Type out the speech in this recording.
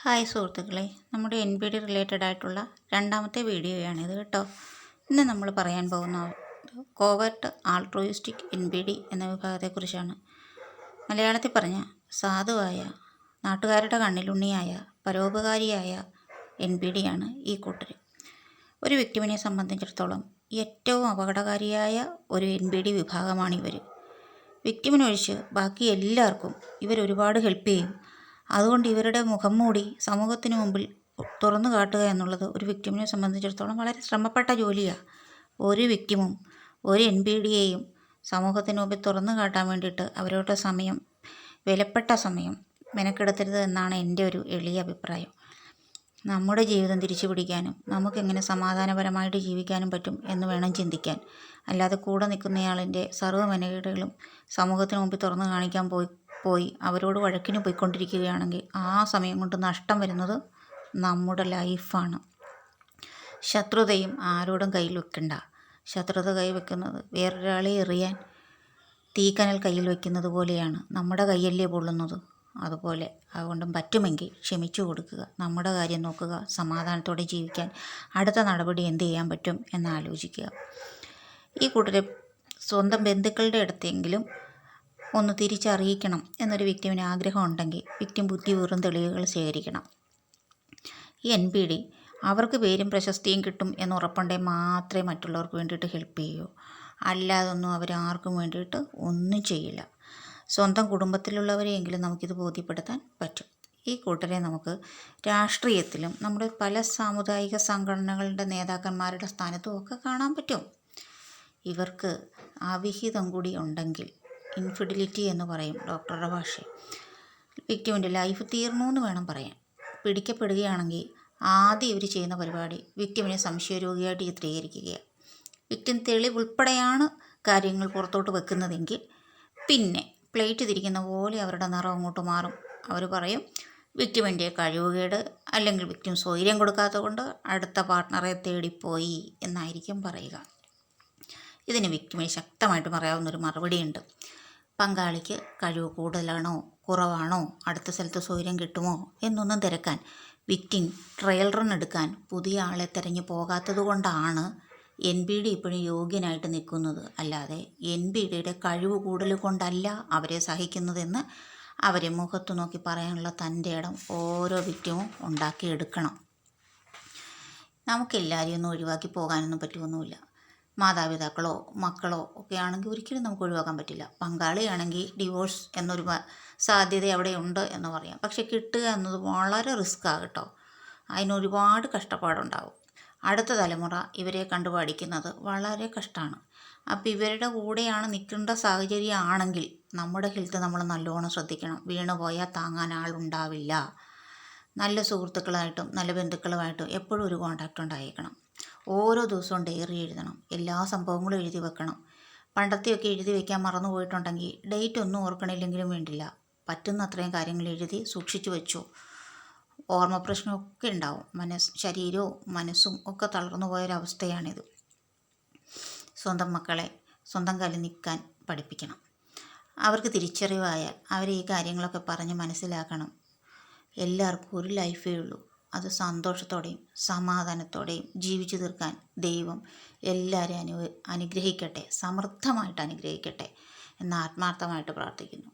Hi സുഹൃത്തുക്കളെ, നമ്മുടെ N P D related ആയിട്ടുള്ള രണ്ടാമത്തെ വീഡിയോയാണിത് കേട്ടോ. ഇന്ന് നമ്മൾ പറയാൻ പോകുന്ന covert altruistic N P D എന്ന വിഭാഗത്തെക്കുറിച്ചാണ്. മലയാളത്തിൽ പറഞ്ഞ സാധുവായ, നാട്ടുകാരുടെ കണ്ണിലുണ്ണിയായ, പരോപകാരിയായ എൻ പി ഡിയാണ് ഈ കൂട്ടർ. ഒരു വ്യക്തിവിനെ സംബന്ധിച്ചിടത്തോളം ഏറ്റവും അപകടകാരിയായ ഒരു എൻ പി ഡി വിഭാഗമാണിവർ. വ്യക്തിവിനൊഴിച്ച് ബാക്കി എല്ലാവർക്കും ഇവർ ഒരുപാട് ഹെൽപ്പ് ചെയ്യും. അതുകൊണ്ട് ഇവരുടെ മുഖം മൂടി സമൂഹത്തിന് മുമ്പിൽ തുറന്നു കാട്ടുക എന്നുള്ളത് ഒരു വ്യക്തിമിനെ സംബന്ധിച്ചിടത്തോളം വളരെ ശ്രമപ്പെട്ട ജോലിയാണ്. ഒരു വ്യക്തിമും ഒരു എൻ പി ഡിയെയും സമൂഹത്തിന് മുമ്പിൽ തുറന്നു കാട്ടാൻ വേണ്ടിയിട്ട് അവരുടെ സമയം, വിലപ്പെട്ട സമയം മെനക്കെടുത്തരുത് എന്നാണ് എൻ്റെ ഒരു എളിയ അഭിപ്രായം. നമ്മുടെ ജീവിതം തിരിച്ചു പിടിക്കാനും നമുക്കെങ്ങനെ സമാധാനപരമായിട്ട് ജീവിക്കാനും പറ്റും എന്ന് വേണം ചിന്തിക്കാൻ. അല്ലാതെ കൂടെ നിൽക്കുന്നയാളിൻ്റെ സർവ്വ മെനകേടുകളും സമൂഹത്തിന് മുമ്പിൽ തുറന്നു കാണിക്കാൻ പോയി അവരോട് വഴക്കിന് പോയിക്കൊണ്ടിരിക്കുകയാണെങ്കിൽ ആ സമയം കൊണ്ട് നഷ്ടം വരുന്നത് നമ്മുടെ ലൈഫാണ്. ശത്രുതയും ആരോടും കയ്യിൽ വെക്കണ്ട. ശത്രുത കയ്യിൽ വെക്കുന്നത് വേറൊരാളെ എറിയാൻ തീക്കനൽ കയ്യിൽ വെക്കുന്നത് പോലെയാണ്. നമ്മുടെ കയ്യല്ലേ പൊള്ളുന്നത്. അതുപോലെ അതുകൊണ്ടും പറ്റുമെങ്കിൽ ക്ഷമിച്ചു കൊടുക്കുക, നമ്മുടെ കാര്യം നോക്കുക, സമാധാനത്തോടെ ജീവിക്കാൻ അടുത്ത നടപടി എന്ത് ചെയ്യാൻ പറ്റും എന്നാലോചിക്കുക. ഈ കൂട്ടരെ സ്വന്തം ബന്ധുക്കളുടെ അടുത്തെങ്കിലും ഒന്ന് തിരിച്ചറിയിക്കണം എന്നൊരു വ്യക്തിവിന് ആഗ്രഹം ഉണ്ടെങ്കിൽ വ്യക്തി ബുദ്ധിപൂർവ്വം തെളിവുകൾ ശേഖരിക്കണം. ഈ എൻ പി ഡി അവർക്ക് പേരും പ്രശസ്തിയും കിട്ടും എന്ന് ഉറപ്പുണ്ടെങ്കിൽ മാത്രമേ മറ്റുള്ളവർക്ക് വേണ്ടിയിട്ട് ഹെൽപ്പ് ചെയ്യൂ. അല്ലാതൊന്നും അവരാർക്കും വേണ്ടിയിട്ട് ഒന്നും ചെയ്യില്ല. സ്വന്തം കുടുംബത്തിലുള്ളവരെയെങ്കിലും നമുക്കിത് ബോധ്യപ്പെടുത്താൻ പറ്റും. ഈ കൂട്ടരെ നമുക്ക് രാഷ്ട്രീയത്തിലും നമ്മുടെ പല സാമുദായിക സംഘടനകളുടെ നേതാക്കന്മാരുടെ സ്ഥാനത്തും ഒക്കെ കാണാൻ പറ്റും. ഇവർക്ക് അവിഹിതം കൂടി ഉണ്ടെങ്കിൽ ഇൻഫിഡിലിറ്റി എന്ന് പറയും ഡോക്ടറുടെ ഭാഷയിൽ. വിക്ടിമിൻ്റെ ലൈഫ് തീർന്നു എന്ന് വേണം പറയാൻ. പിടിക്കപ്പെടുകയാണെങ്കിൽ ആദ്യം ഇവർ ചെയ്യുന്ന പരിപാടി വിക്ടിമിനെ സംശയരോഗിയായിട്ട് ചിത്രീകരിക്കുകയാണ്. വിക്ടിം തെളിവുൾപ്പെടെയാണ് കാര്യങ്ങൾ പുറത്തോട്ട് വെക്കുന്നതെങ്കിൽ പിന്നെ പ്ലേറ്റ് തിരിക്കുന്ന പോലെ അവരുടെ നിറം അങ്ങോട്ട് മാറും. അവർ പറയും വിക്ടിമിൻ്റെ കഴിവുകേട്, അല്ലെങ്കിൽ വിക്ടിം സ്വൈര്യം കൊടുക്കാത്തത് കൊണ്ട് അടുത്ത പാർട്ട്ണറെ തേടിപ്പോയി എന്നായിരിക്കും പറയുക. ഇതിന് വിക്ടിമിന് ശക്തമായിട്ട് പറയാവുന്നൊരു മറുപടിയുണ്ട്. പങ്കാളിക്ക് കഴിവ് കൂടുതലാണോ കുറവാണോ, അടുത്ത സ്ഥലത്ത് സ്വൈര്യം കിട്ടുമോ എന്നൊന്നും തിരക്കാൻ വിക്ടിം ട്രയൽ റൺ എടുക്കാൻ പുതിയ ആളെ തിരഞ്ഞു പോകാത്തത് കൊണ്ടാണ് എൻ പി ഡി ഇപ്പോഴും യോഗ്യനായിട്ട് നിൽക്കുന്നത്. അല്ലാതെ എൻ പി ഡിയുടെ കഴിവ് കൂടുതൽ കൊണ്ടല്ല അവരെ സഹിക്കുന്നതെന്ന് അവരെ മുഖത്ത് നോക്കി പറയാനുള്ള തൻ്റെ ഇടം ഓരോ വിക്ടിമും ഉണ്ടാക്കിയെടുക്കണം. നമുക്കെല്ലാവരെയും ഒന്നും ഒഴിവാക്കി പോകാനൊന്നും പറ്റുമൊന്നുമില്ല. മാതാപിതാക്കളോ മക്കളോ ഒക്കെ ആണെങ്കിൽ ഒരിക്കലും നമുക്ക് ഒഴിവാക്കാൻ പറ്റില്ല. പങ്കാളിയാണെങ്കിൽ ഡിവോഴ്സ് എന്നൊരു സാധ്യത അവിടെ ഉണ്ട് എന്ന് പറയാം. പക്ഷെ കിട്ടുക എന്നത് വളരെ റിസ്ക്കാണ് കേട്ടോ. അതിനൊരുപാട് കഷ്ടപ്പാടുണ്ടാവും. അടുത്ത തലമുറ ഇവരെ കണ്ടു പഠിക്കുന്നത് വളരെ കഷ്ടമാണ്. അപ്പോൾ ഇവരുടെ കൂടെയാണ് നിൽക്കേണ്ട സാഹചര്യം ആണെങ്കിൽ നമ്മുടെ ഹെൽത്ത് നമ്മൾ നല്ലോണം ശ്രദ്ധിക്കണം. വീണ് പോയാൽ താങ്ങാൻ ആളുണ്ടാവില്ല. നല്ല സുഹൃത്തുക്കളായിട്ടും നല്ല ബന്ധുക്കളുമായിട്ടും എപ്പോഴും ഒരു കോണ്ടാക്റ്റ് ഉണ്ടായിരിക്കണം. ഓരോ ദിവസവും ഡയറി എഴുതണം. എല്ലാ സംഭവങ്ങളും എഴുതി വെക്കണം. പണ്ടത്തെയൊക്കെ എഴുതി വയ്ക്കാൻ മറന്നു പോയിട്ടുണ്ടെങ്കിൽ ഡേറ്റ് ഒന്നും ഓർക്കണില്ലെങ്കിലും വേണ്ടില്ല, പറ്റുന്ന അത്രയും കാര്യങ്ങൾ എഴുതി സൂക്ഷിച്ചു വെച്ചു. ഓർമ്മ പ്രശ്നമൊക്കെ ഉണ്ടാവും. ശരീരവും മനസ്സും ഒക്കെ തളർന്നു പോയൊരവസ്ഥയാണിത്. സ്വന്തം മക്കളെ സ്വന്തം കാലിൽ നിൽക്കാൻ പഠിപ്പിക്കണം. അവർക്ക് തിരിച്ചറിവായ അവരെ ഈ കാര്യങ്ങളൊക്കെ പറഞ്ഞ് മനസ്സിലാക്കണം. എല്ലാവർക്കും ഒരു ലൈഫേ ഉള്ളൂ. അത് സന്തോഷത്തോടെയും സമാധാനത്തോടെയും ജീവിച്ചു തീർക്കാൻ ദൈവം എല്ലാവരെയും അനുഗ്രഹിക്കട്ടെ, സമൃദ്ധമായിട്ട് അനുഗ്രഹിക്കട്ടെ എന്ന് ആത്മാർത്ഥമായിട്ട് പ്രാർത്ഥിക്കുന്നു.